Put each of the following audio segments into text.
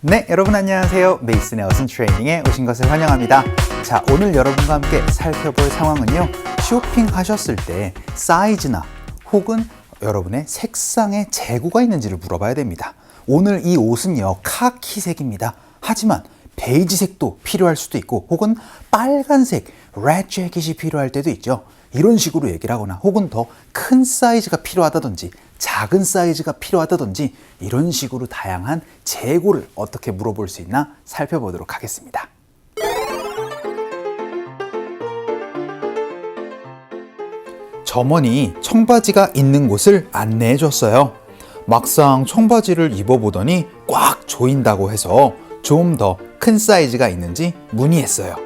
네, 여러분 안녕하세요. 메이슨의 어순 트레이닝에 오신 것을 환영합니다. 자, 오늘 여러분과 함께 살펴볼 상황은요, 쇼핑하셨을 때 사이즈나 혹은 여러분의 색상에 재고가 있는지를 물어봐야 됩니다. 오늘 이 옷은요, 카키색입니다. 하지만 베이지색도 필요할 수도 있고 혹은 빨간색 레드 재킷이 필요할 때도 있죠. 이런 식으로 얘기를 하거나 혹은 더 큰 사이즈가 필요하다든지 작은 사이즈가 필요하다든지 이런 식으로 다양한 재고를 어떻게 물어볼 수 있나 살펴보도록 하겠습니다. 점원이 청바지가 있는 곳을 안내해 줬어요. 막상 청바지를 입어보더니 꽉 조인다고 해서 좀 더 큰 사이즈가 있는지 문의했어요.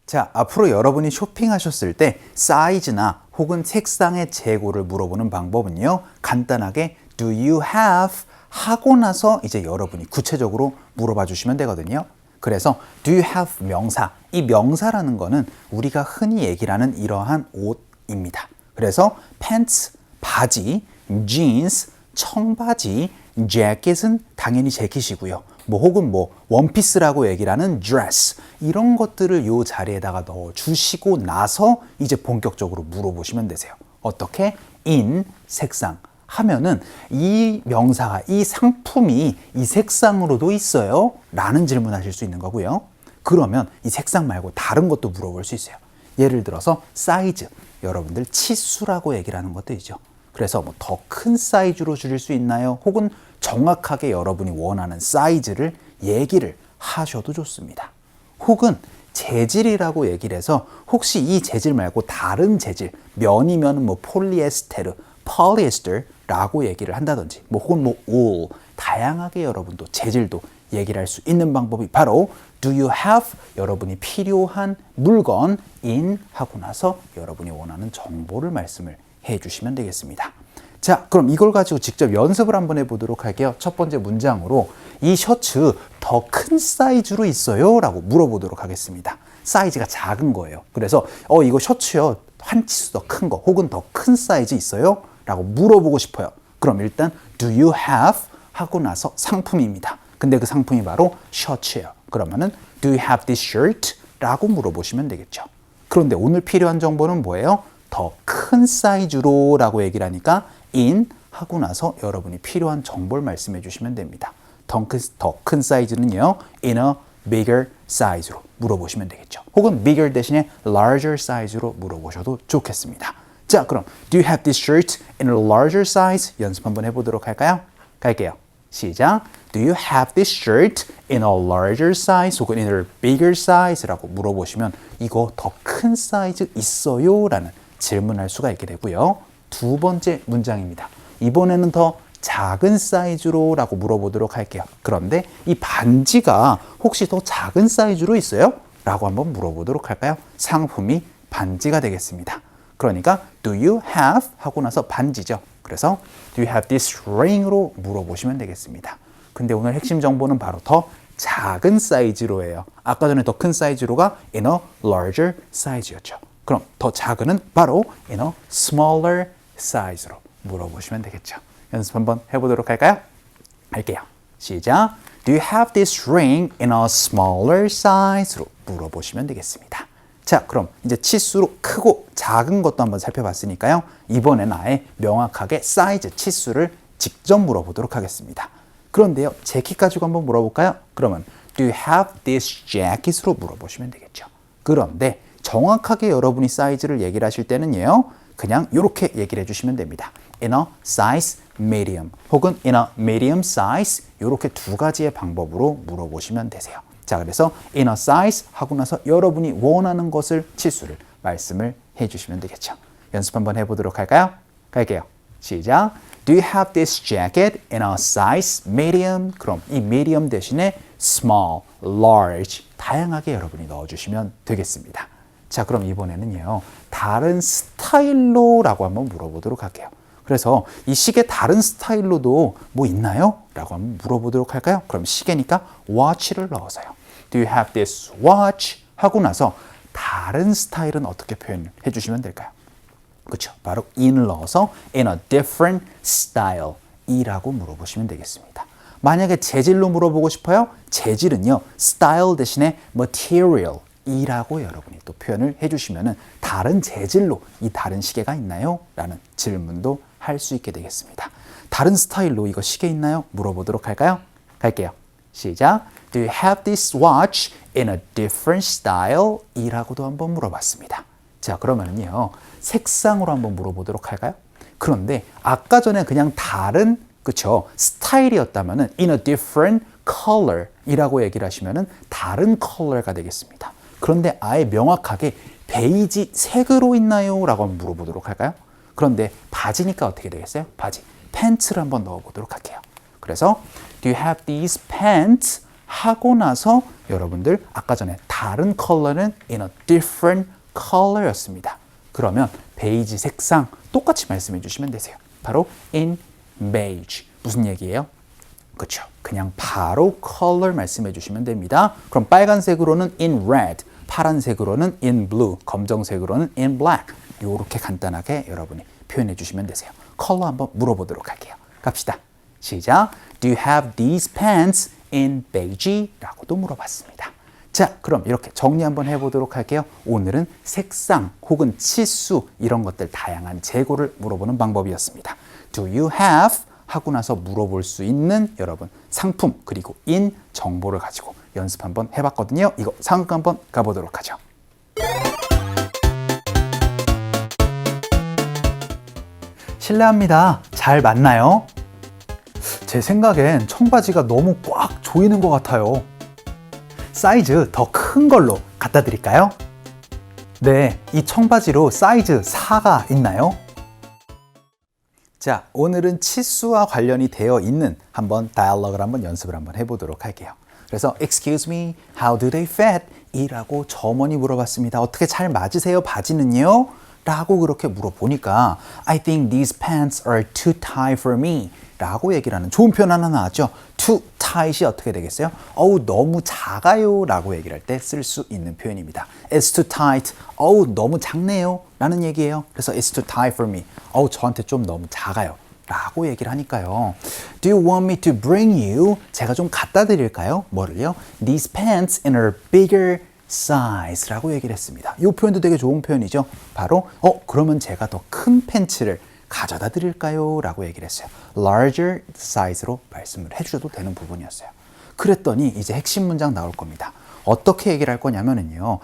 자, 앞으로 여러분이 쇼핑하셨을 때 사이즈나 혹은 색상의 재고를 물어보는 방법은요, 간단하게 Do you have? 하고 나서 이제 여러분이 구체적으로 물어봐 주시면 되거든요. 그래서 Do you have 명사, 이 명사라는 거는 우리가 흔히 얘기를 하는 이러한 옷입니다. 그래서 pants, 바지, jeans, 청바지, 재킷은 당연히 재킷이고요. 혹은 원피스라고 얘기를 하는 dress, 이런 것들을 이 자리에다가 넣어 주시고 나서 이제 본격적으로 물어보시면 되세요. 어떻게? in, 색상 하면은 이 명사가, 이 상품이 이 색상으로도 있어요? 라는 질문하실 수 있는 거고요. 그러면 이 색상 말고 다른 것도 물어볼 수 있어요. 예를 들어서 사이즈, 여러분들 치수라고 얘기를 하는 것도 있죠. 그래서 더 큰 사이즈로 줄일 수 있나요? 혹은 정확하게 여러분이 원하는 사이즈를 얘기를 하셔도 좋습니다. 혹은 재질이라고 얘기를 해서 혹시 이 재질 말고 다른 재질, 면이면 폴리에스테르, 폴리에스터라고 얘기를 한다든지 혹은 울, 다양하게 여러분도 재질도 얘기를 할 수 있는 방법이 바로 Do you have? 여러분이 필요한 물건 in 하고 나서 여러분이 원하는 정보를 말씀을 해주시면 되겠습니다. 자, 그럼 이걸 가지고 직접 연습을 한번 해보도록 할게요. 첫 번째 문장으로 이 셔츠 더 큰 사이즈로 있어요? 라고 물어보도록 하겠습니다. 사이즈가 작은 거예요. 그래서 이거 셔츠요, 한 치수 더 큰 거 혹은 더 큰 사이즈 있어요? 라고 물어보고 싶어요. 그럼 일단 Do you have? 하고 나서 상품입니다. 근데 그 상품이 바로 셔츠예요. 그러면은 Do you have this shirt? 라고 물어보시면 되겠죠. 그런데 오늘 필요한 정보는 뭐예요? 더 큰 사이즈로 라고 얘기를 하니까 in 하고 나서 여러분이 필요한 정보를 말씀해 주시면 됩니다. 더 큰 사이즈는요, in a bigger size로 물어보시면 되겠죠. 혹은 bigger 대신에 larger size로 물어보셔도 좋겠습니다. 자, 그럼 Do you have this shirt in a larger size? 연습 한번 해보도록 할까요? 갈게요. 시작. Do you have this shirt in a larger size? 혹은 in a bigger size? 라고 물어보시면 이거 더 큰 사이즈 있어요? 라는 질문할 수가 있게 되고요. 두 번째 문장입니다. 이번에는 더 작은 사이즈로 라고 물어보도록 할게요. 그런데 이 반지가 혹시 더 작은 사이즈로 있어요? 라고 한번 물어보도록 할까요? 상품이 반지가 되겠습니다. 그러니까 Do you have? 하고 나서 반지죠. 그래서 Do you have this ring으로 물어보시면 되겠습니다. 근데 오늘 핵심 정보는 바로 더 작은 사이즈로예요. 아까 전에 더 큰 사이즈로가 in a larger size였죠. 그럼 더 작은은 바로 in a smaller size로 물어보시면 되겠죠. 연습 한번 해보도록 할까요? 할게요. 시작. Do you have this ring in a smaller size로 물어보시면 되겠습니다. 자, 그럼 이제 치수로 크고 작은 것도 한번 살펴봤으니까요. 이번엔 아예 명확하게 사이즈, 치수를 직접 물어보도록 하겠습니다. 그런데요, 재킷 가지고 한번 물어볼까요? 그러면 Do you have this jacket으로 물어보시면 되겠죠. 그런데 정확하게 여러분이 사이즈를 얘기를 하실 때는요, 그냥 이렇게 얘기를 해주시면 됩니다. In a size medium 혹은 in a medium size, 이렇게 두 가지의 방법으로 물어보시면 되세요. 자, 그래서 in a size 하고 나서 여러분이 원하는 것을, 치수를 말씀을 해주시면 되겠죠. 연습 한번 해보도록 할까요? 갈게요. 시작. Do you have this jacket in a size medium? 그럼 이 medium 대신에 small, large, 다양하게 여러분이 넣어주시면 되겠습니다. 자, 그럼 이번에는요, 다른 스타일로라고 한번 물어보도록 할게요. 그래서 이 시계 다른 스타일로도 뭐 있나요? 라고 한번 물어보도록 할까요? 그럼 시계니까 watch를 넣어서요. Do you have this watch? 하고 나서 다른 스타일은 어떻게 표현해 주시면 될까요? 그렇죠. 바로 in을 넣어서 in a different style 이라고 물어보시면 되겠습니다. 만약에 재질로 물어보고 싶어요? 재질은요, style 대신에 material 이라고 여러분이 또 표현을 해주시면은 다른 재질로 이 다른 시계가 있나요? 라는 질문도 할 수 있게 되겠습니다. 다른 스타일로 이거 시계 있나요? 물어보도록 할까요? 갈게요. 시작. Do you have this watch in a different style? 이라고도 한번 물어봤습니다. 자, 그러면은요, 색상으로 한번 물어보도록 할까요? 그런데 아까 전에 그냥 다른, 그쵸, 스타일이었다면은 in a different color 이라고 얘기를 하시면은 다른 컬러가 되겠습니다. 그런데 아예 명확하게 베이지 색으로 있나요? 라고 한번 물어보도록 할까요? 그런데 바지니까 어떻게 되겠어요? 바지. 팬츠를 한번 넣어보도록 할게요. 그래서 Do you have these pants? 하고 나서 여러분들 아까 전에 다른 컬러는 in a different color였습니다. 그러면 베이지 색상 똑같이 말씀해 주시면 되세요. 바로 in beige. 무슨 얘기예요? 그렇죠. 그냥 바로 color 말씀해 주시면 됩니다. 그럼 빨간색으로는 in red, 파란색으로는 in blue, 검정색으로는 in black. 이렇게 간단하게 여러분이 표현해 주시면 되세요. 컬러 한번 물어보도록 할게요. 갑시다. 시작. Do you have these pants in beige? 라고도 물어봤습니다. 자, 그럼 이렇게 정리 한번 해보도록 할게요. 오늘은 색상 혹은 치수 이런 것들 다양한 재고를 물어보는 방법이었습니다. Do you have? 하고 나서 물어볼 수 있는 여러분 상품 그리고 in 정보를 가지고 연습 한번 해봤거든요. 이거 상황극 한번 가보도록 하죠. 실례합니다. 잘 맞나요? 제 생각엔 청바지가 너무 꽉 조이는 것 같아요. 사이즈 더 큰 걸로 갖다 드릴까요? 네, 이 청바지로 사이즈 4가 있나요? 자, 오늘은 치수와 관련이 되어 있는 한번 다이얼로그를 한번 연습을 한번 해보도록 할게요. 그래서 Excuse me, how do they fit? 이라고 점원이 물어봤습니다. 어떻게 잘 맞으세요? 바지는요? 라고 그렇게 물어보니까 I think these pants are too tight for me 라고 얘기를 하는 좋은 표현 하나 나왔죠. too tight이 어떻게 되겠어요? 어우 너무 작아요 라고 얘기를 할 때 쓸 수 있는 표현입니다. It's too tight. 어우 너무 작네요 라는 얘기예요. 그래서 It's too tight for me. 어우 저한테 좀 너무 작아요 라고 얘기를 하니까요. Do you want me to bring you? 제가 좀 갖다 드릴까요? 뭐를요? These pants in a bigger size 라고 얘기를 했습니다. 이 표현도 되게 좋은 표현이죠. 바로 그러면 제가 더 큰 팬츠를 가져다 드릴까요? 라고 얘기를 했어요. larger size로 말씀을 해주셔도 되는 부분이었어요. 그랬더니 이제 핵심 문장 나올 겁니다. 어떻게 얘기를 할 거냐면요.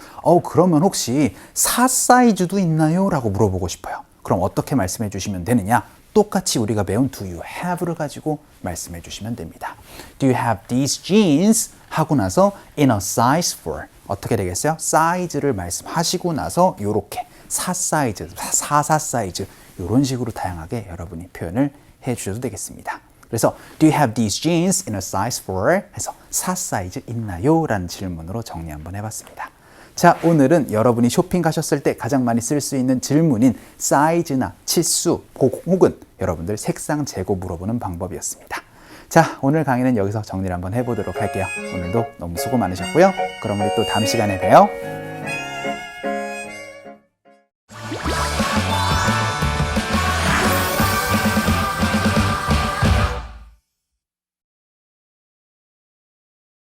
그러면 혹시 4 사이즈도 있나요? 라고 물어보고 싶어요. 그럼 어떻게 말씀해 주시면 되느냐? 똑같이 우리가 배운 do you have를 가지고 말씀해 주시면 됩니다. Do you have these jeans? 하고 나서 in a size 4. 어떻게 되겠어요? 사이즈를 말씀하시고 나서 이렇게 4 사이즈, 4 사이즈 이런 식으로 다양하게 여러분이 표현을 해주셔도 되겠습니다. 그래서 Do you have these jeans in a size 4? 해서 4 사이즈 있나요? 라는 질문으로 정리 한번 해봤습니다. 자, 오늘은 여러분이 쇼핑 가셨을 때 가장 많이 쓸 수 있는 질문인 사이즈나 치수 혹은 여러분들 색상 재고 물어보는 방법이었습니다. 자, 오늘 강의는 여기서 정리를 한번 해보도록 할게요. 오늘도 너무 수고 많으셨고요. 그럼 우리 또 다음 시간에 봬요.